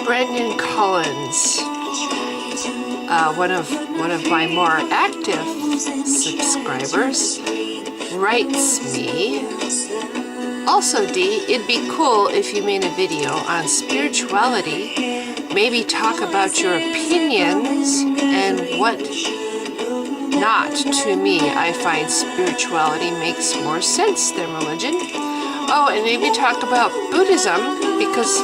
Brandon Collins, one of my more active subscribers, writes me, also D, it'd be cool if you made a video on spirituality, maybe talk about your opinions and what not. To me, I find spirituality makes more sense than religion. Oh, and maybe talk about Buddhism, because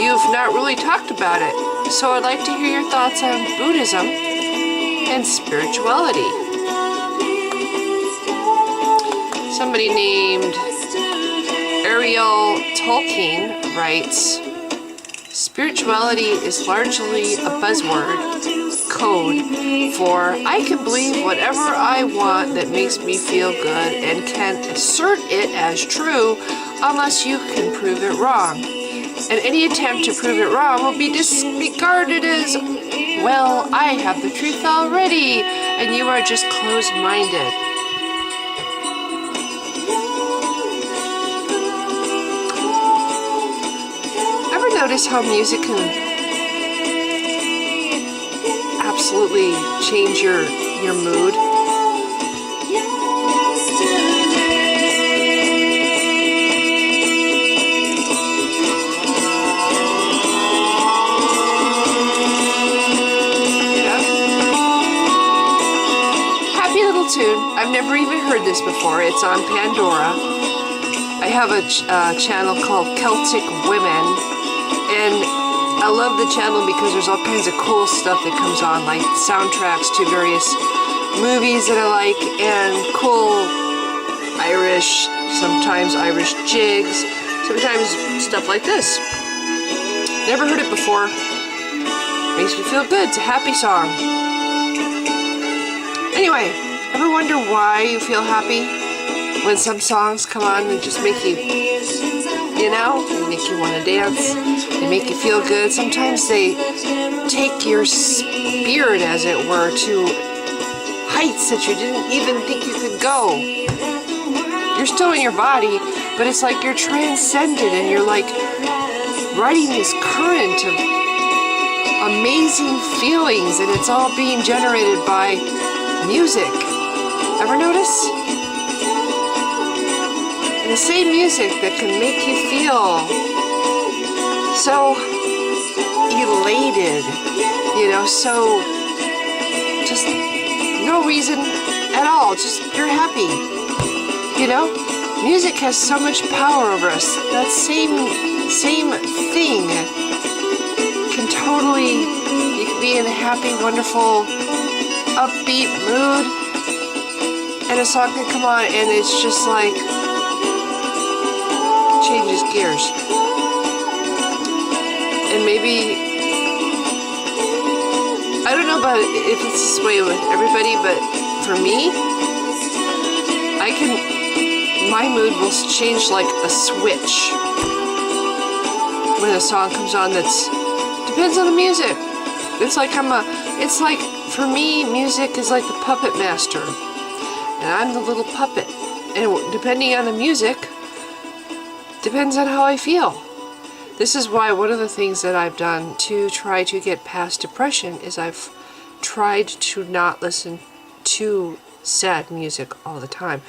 you've not really talked about it. So I'd like to hear your thoughts on Buddhism and spirituality. Somebody named Ariel Tolkien writes, spirituality is largely a buzzword code for I can believe whatever I want that makes me feel good and can assert it as true unless you can prove it wrong. And any attempt to prove it wrong will be disregarded as, well, I have the truth already, and you are just closed-minded. Ever notice how music can absolutely change your mood? Tune. I've never even heard this before. It's on Pandora. I have a channel called Celtic Women, and I love the channel because there's all kinds of cool stuff that comes on, like soundtracks to various movies that I like, and cool Irish, sometimes Irish jigs, sometimes stuff like this. Never heard it before. Makes me feel good. It's a happy song. Anyway, ever wonder why you feel happy when some songs come on and just make you, you know, they make you want to dance, they make you feel good. Sometimes they take your spirit, as it were, to heights that you didn't even think you could go. You're still in your body, but it's like you're transcended and you're like riding this current of amazing feelings, and it's all being generated by music. Ever notice? And the same music that can make you feel so elated, you know, so just no reason at all, just you're happy, you know? Music has so much power over us. That same thing can totally, you can be in a happy, wonderful, upbeat mood, and a song can come on and it's just like changes gears. And maybe, I don't know about if it's this way with everybody, but for me, my mood will change like a switch when a song comes on that's, depends on the music. It's like for me, music is like the puppet master, and I'm the little puppet. And depending on the music, depends on how I feel. This is why one of the things that I've done to try to get past depression is I've tried to not listen to sad music all the time.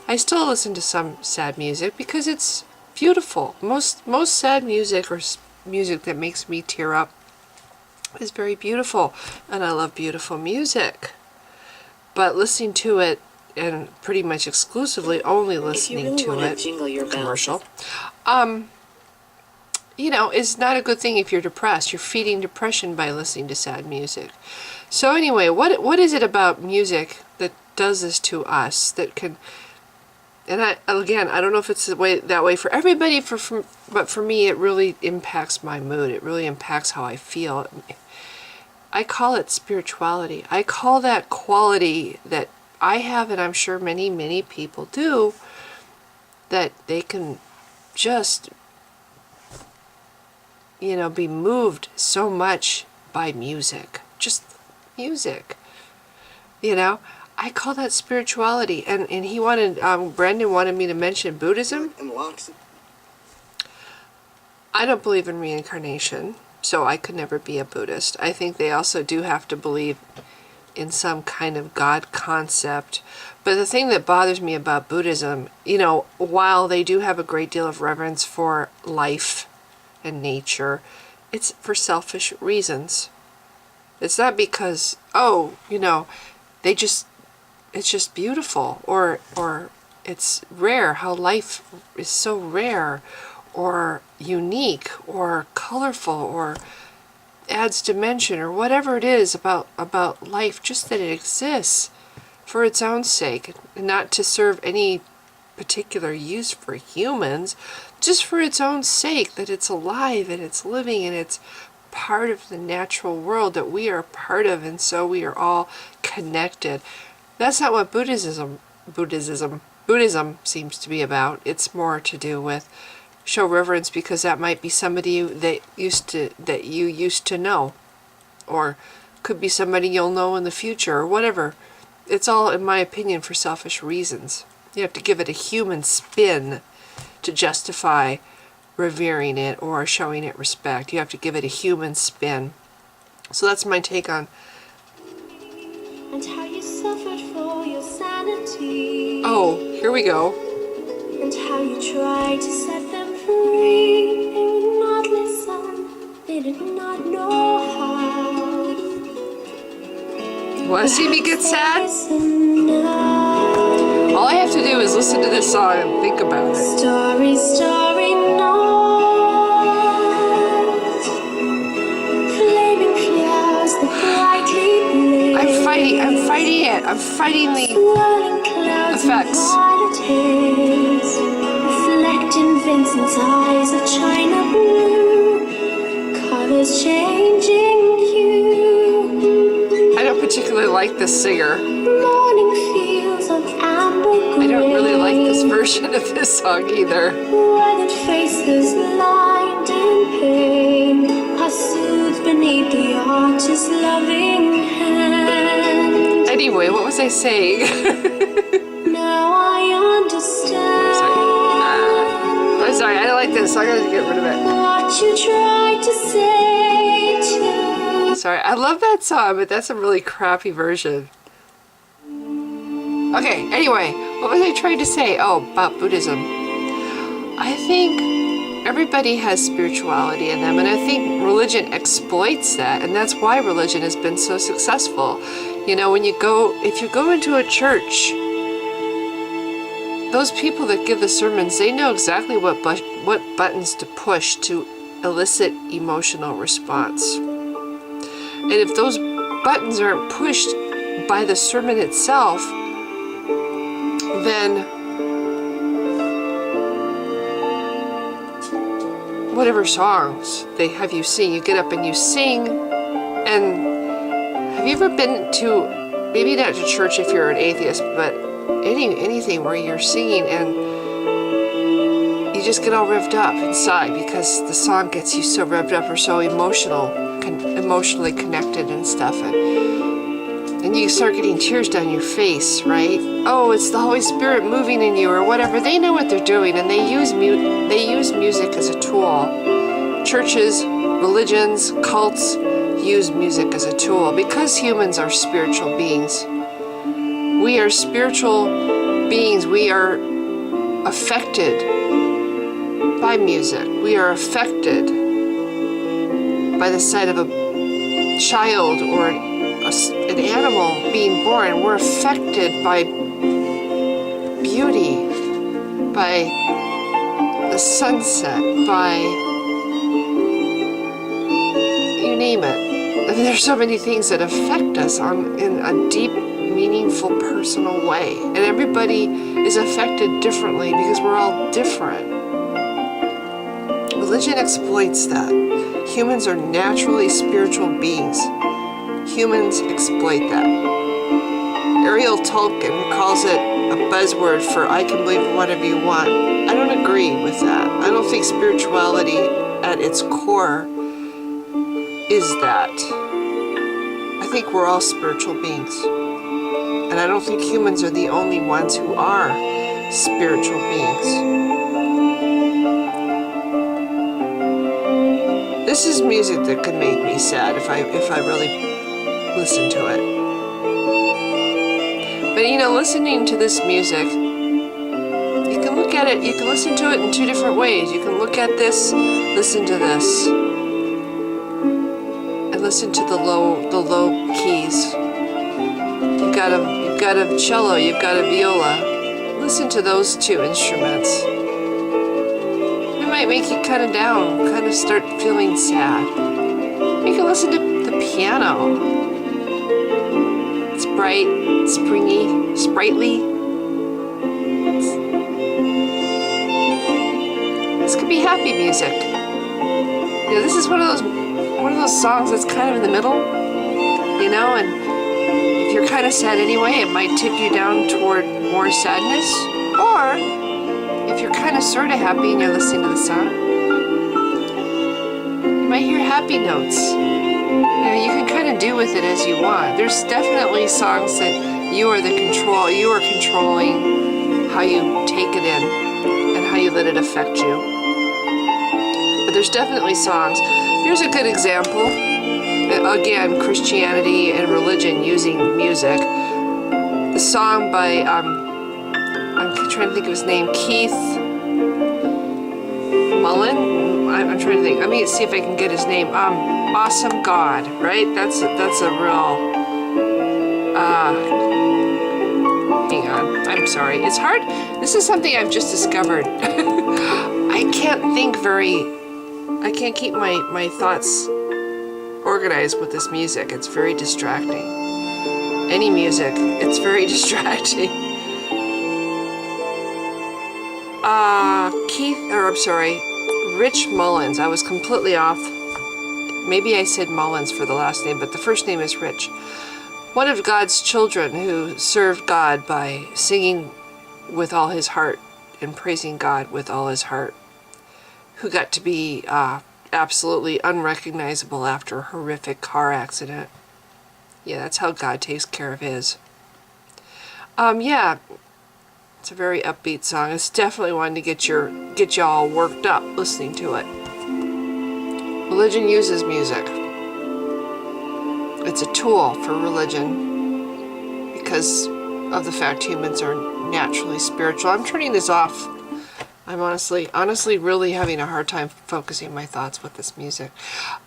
I still listen to some sad music because it's beautiful. Most sad music, or music that makes me tear up, is very beautiful, and I love beautiful music. But listening to it, and pretty much exclusively only listening to it, commercial, you know, is not a good thing if you're depressed. You're feeding depression by listening to sad music. So anyway, what is it about music that does this to us, that can, and I don't know if it's that way for everybody, but for me it really impacts my mood. It really impacts how I feel. I call it spirituality. I call that quality that I have, and I'm sure many, many people do, that they can just, you know, be moved so much by music. Just music. You know, I call that spirituality. And he wanted, Brandon wanted me to mention Buddhism. I don't believe in reincarnation. So I could never be a Buddhist. I think they also do have to believe in some kind of God concept. But the thing that bothers me about Buddhism, you know, while they do have a great deal of reverence for life and nature, it's for selfish reasons. It's not because, oh, you know, it's just beautiful, or it's rare, how life is so rare, or unique, or colorful, or adds dimension, or whatever it is about life, just that it exists for its own sake, not to serve any particular use for humans, just for its own sake, that it's alive and it's living and it's part of the natural world that we are part of, and so we are all connected. That's not what Buddhism seems to be about. It's more to do with show reverence because that might be somebody that you used to know, or could be somebody you'll know in the future, or whatever. It's all, in my opinion, for selfish reasons. You have to give it a human spin to justify revering it or showing it respect. You have to give it a human spin. So that's my take on. And how you suffered for your sanity. Oh, here we go. And how you tried to set them free. They would not listen. They did not know how. Want to see me get sad? Listen now. All I have to do is listen to this song and think about it. Story, story, noise. Flaming clouds that brightly blaze. I'm fighting it. I'm fighting the Swirling clouds effects. and violet haze. Reflecting Vincent's eyes of china blue. Colors changing hue. I don't particularly like this singer. Morning fields of amber gray. I don't really like this version of this song either. Weathered faces lined in pain are soothed beneath the artist's loving hand. Anyway, what was I saying? Now I understand. I'm sorry, I don't like this. I'm gonna get rid of it. What you tried to say to. Sorry, I love that song, but that's a really crappy version. Okay, anyway, what was I trying to say? Oh, about Buddhism. I think everybody has spirituality in them, and I think religion exploits that, and that's why religion has been so successful. You know, if you go into a church, those people that give the sermons, they know exactly what buttons to push to elicit emotional response. And if those buttons aren't pushed by the sermon itself, then whatever songs they have you sing, you get up and you sing. And have you ever been to, maybe not to church if you're an atheist, but anything where you're singing and you just get all revved up inside because the song gets you so revved up or so emotionally connected and stuff, and you start getting tears down your face, right? Oh, it's the Holy Spirit moving in you or whatever. They know what they're doing, and they use music as a tool. Churches, religions, cults use music as a tool because humans are spiritual beings. We are spiritual beings. We are affected by music. We are affected by the sight of a child or an animal being born. We're affected by beauty, by the sunset, by you name it. I mean, there's so many things that affect us in a deep, meaningful, personal way. And everybody is affected differently because we're all different. Religion exploits that. Humans are naturally spiritual beings. Humans exploit that. Ariel Tolkien calls it a buzzword for I can believe whatever you want. I don't agree with that. I don't think spirituality at its core is that. I think we're all spiritual beings. And I don't think humans are the only ones who are spiritual beings. This is music that could make me sad if I really listen to it. But you know, listening to this music, you can look at it, you can listen to it in two different ways. You can look at this, listen to this, and listen to the low keys. You've got a cello, you've got a viola. Listen to those two instruments. It might make you kind of down, kind of start feeling sad. You can listen to the piano. It's bright, springy, sprightly. This could be happy music. You know, this is one of those songs that's kind of in the middle, you know, and if you're kind of sad anyway, it might tip you down toward more sadness. Or if you're kind of sort of happy and you're listening to the song, you might hear happy notes. You know, you can kind of do with it as you want. There's definitely songs that you are controlling how you take it in and how you let it affect you. But there's definitely songs. Here's a good example. Again, Christianity and religion using music. The song by, I'm trying to think of his name, Keith Mullen? I'm trying to think. Let me see if I can get his name. Awesome God, right? That's a real, hang on. I'm sorry. It's hard. This is something I've just discovered. I can't keep my thoughts organized with this music. It's very distracting. Any music, it's very distracting. Rich Mullins. I was completely off. Maybe I said Mullins for the last name, but the first name is Rich. One of God's children who served God by singing with all his heart and praising God with all his heart, who got to be absolutely unrecognizable after a horrific car accident. Yeah, that's how God takes care of his. Yeah, it's a very upbeat song. It's definitely one to get you all worked up listening to it. Religion uses music. It's a tool for religion because of the fact humans are naturally spiritual. I'm turning this off. I'm honestly really having a hard time focusing my thoughts with this music.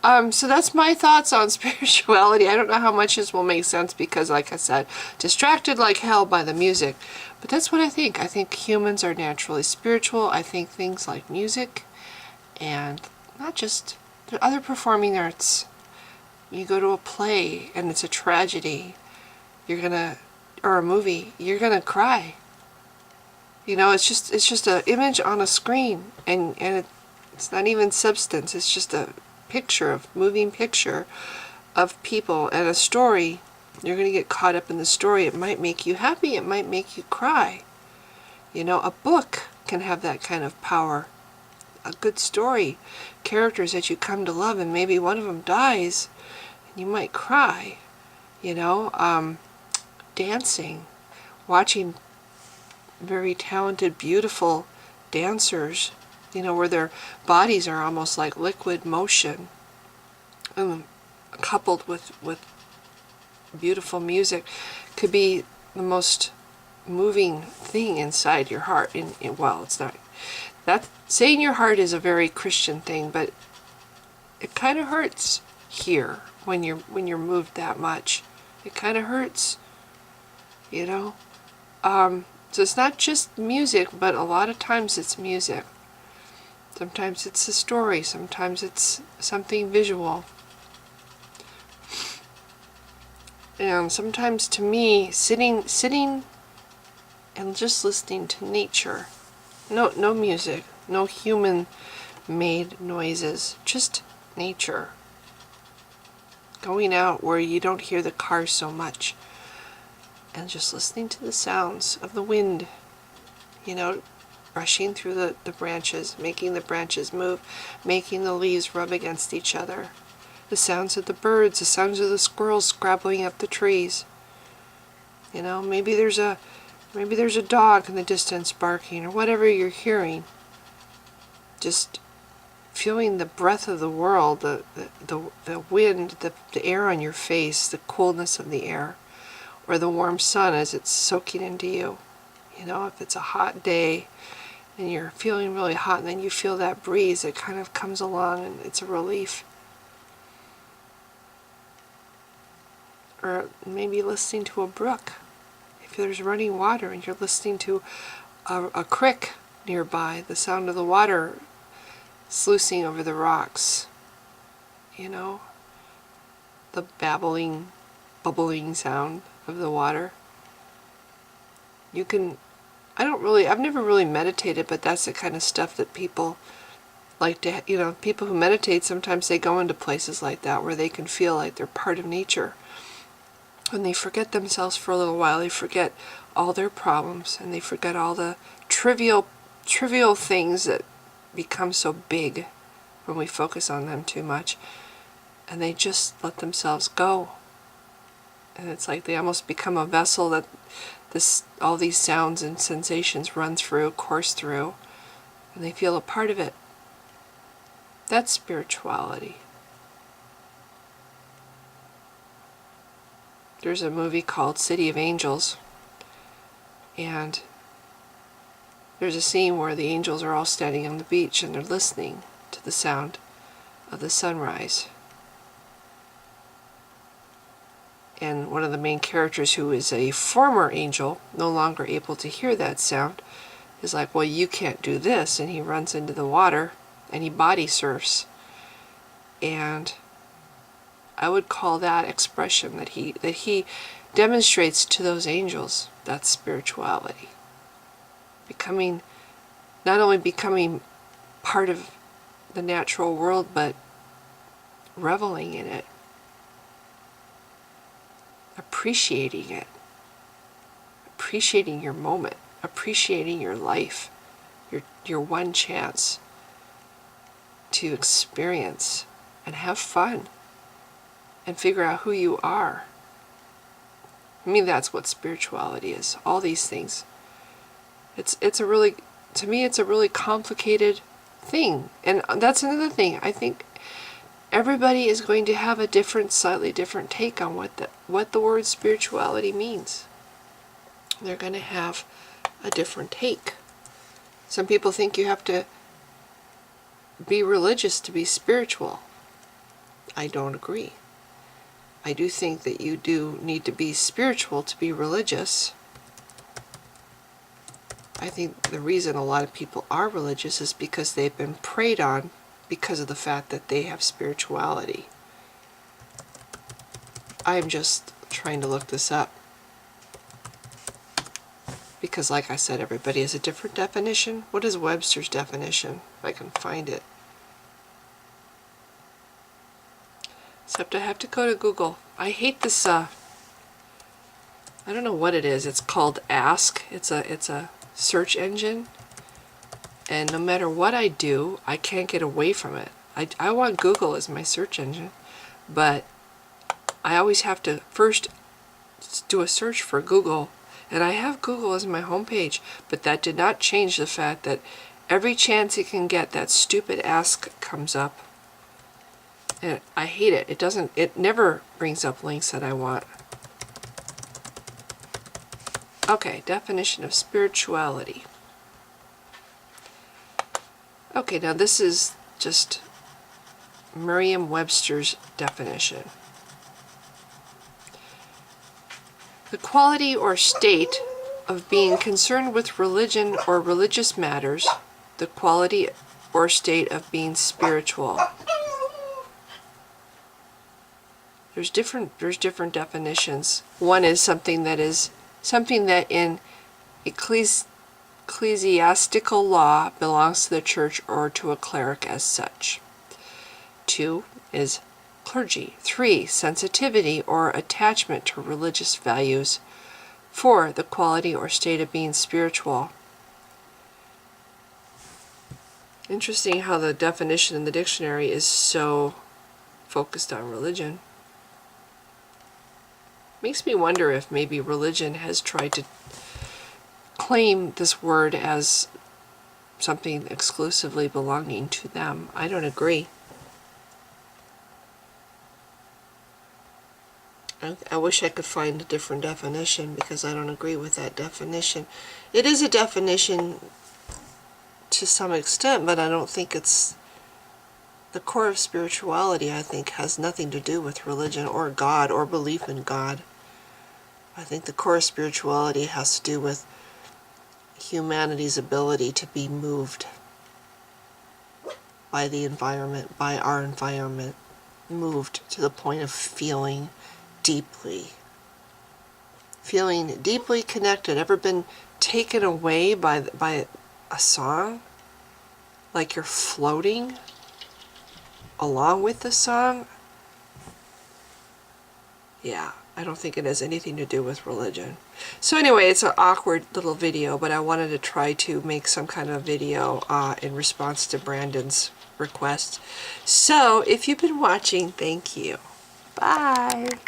So that's my thoughts on spirituality. I don't know how much this will make sense because, like I said, distracted like hell by the music. But that's what I think. I think humans are naturally spiritual. I think things like music and not just the other performing arts. You go to a play and it's a tragedy. Or a movie, you're gonna cry. You know, it's just an image on a screen, and it's not even substance. It's just a moving picture of people and a story. You're going to get caught up in the story. It might make you happy. It might make you cry. You know, a book can have that kind of power. A good story, characters that you come to love, and maybe one of them dies, and you might cry. You know, dancing, watching very talented, beautiful dancers, you know, where their bodies are almost like liquid motion, coupled with beautiful music, could be the most moving thing inside your heart. Well, it's not. That saying your heart is a very Christian thing, but it kind of hurts here when you're moved that much. It kind of hurts, you know. So it's not just music, but a lot of times it's music. Sometimes it's a story, sometimes it's something visual. And sometimes to me, sitting and just listening to nature. No music, no human-made noises, just nature. Going out where you don't hear the cars so much. And just listening to the sounds of the wind, you know, brushing through the branches, making the branches move, making the leaves rub against each other. The sounds of the birds, the sounds of the squirrels scrabbling up the trees. You know, maybe there's a dog in the distance barking, or whatever you're hearing. Just feeling the breath of the world, the wind, the air on your face, the coolness of the air, or the warm sun as it's soaking into you. You know, if it's a hot day and you're feeling really hot and then you feel that breeze, it kind of comes along and it's a relief. Or maybe listening to a brook. If there's running water and you're listening to a creek nearby, the sound of the water sluicing over the rocks, you know, the bubbling sound of the water. You can, I've never really meditated, but that's the kind of stuff that people like to, you know, people who meditate, sometimes they go into places like that where they can feel like they're part of nature. When they forget themselves for a little while, they forget all their problems and they forget all the trivial things that become so big when we focus on them too much, and they just let themselves go. And it's like they almost become a vessel that all these sounds and sensations run through, course through, and they feel a part of it. That's spirituality. There's a movie called City of Angels, and there's a scene where the angels are all standing on the beach and they're listening to the sound of the sunrise. And one of the main characters, who is a former angel, no longer able to hear that sound, is like, well, you can't do this, and he runs into the water and he body surfs. And I would call that expression that he demonstrates to those angels. That's spirituality. Not only becoming part of the natural world, but reveling in it, appreciating it, appreciating your moment, appreciating your life, your one chance to experience and have fun and figure out who you are. I mean, that's what spirituality is. All these things. To me, it's a really complicated thing. And that's another thing. I think everybody is going to have a slightly different take on what the word spirituality means. They're going to have a different take. Some people think you have to be religious to be spiritual. I don't agree. I do think that you do need to be spiritual to be religious. I think the reason a lot of people are religious is because they've been preyed on because of the fact that they have spirituality. I'm just trying to look this up, because like I said, everybody has a different definition. What is Webster's definition? If I can find it. Except I have to go to Google. I hate this, I don't know what it is. It's called Ask. It's a search engine. And no matter what I do, I can't get away from it. I want Google as my search engine, but I always have to first do a search for Google. And I have Google as my homepage, but that did not change the fact that every chance it can get, that stupid Ask comes up. And I hate it. It never brings up links that I want. Okay, definition of spirituality. Okay, now this is just Merriam-Webster's definition. The quality or state of being concerned with religion or religious matters, the quality or state of being spiritual. There's different definitions. One is something that in ecclesiastical law belongs to the church or to a cleric as such. 2 is clergy. 3, sensitivity or attachment to religious values. 4, the quality or state of being spiritual. Interesting how the definition in the dictionary is so focused on religion. Makes me wonder if maybe religion has tried to claim this word as something exclusively belonging to them. I don't agree. I wish I could find a different definition, because I don't agree with that definition. It is a definition to some extent, but I don't think it's the core of spirituality. I think has nothing to do with religion or God or belief in God. I think the core of spirituality has to do with humanity's ability to be moved by the environment, by our environment, moved to the point of feeling deeply connected. Ever been taken away by a song, like you're floating along with the song? Yeah, I don't think it has anything to do with religion. So anyway, it's an awkward little video, but I wanted to try to make some kind of video in response to Brandon's request. So if you've been watching, thank you. Bye.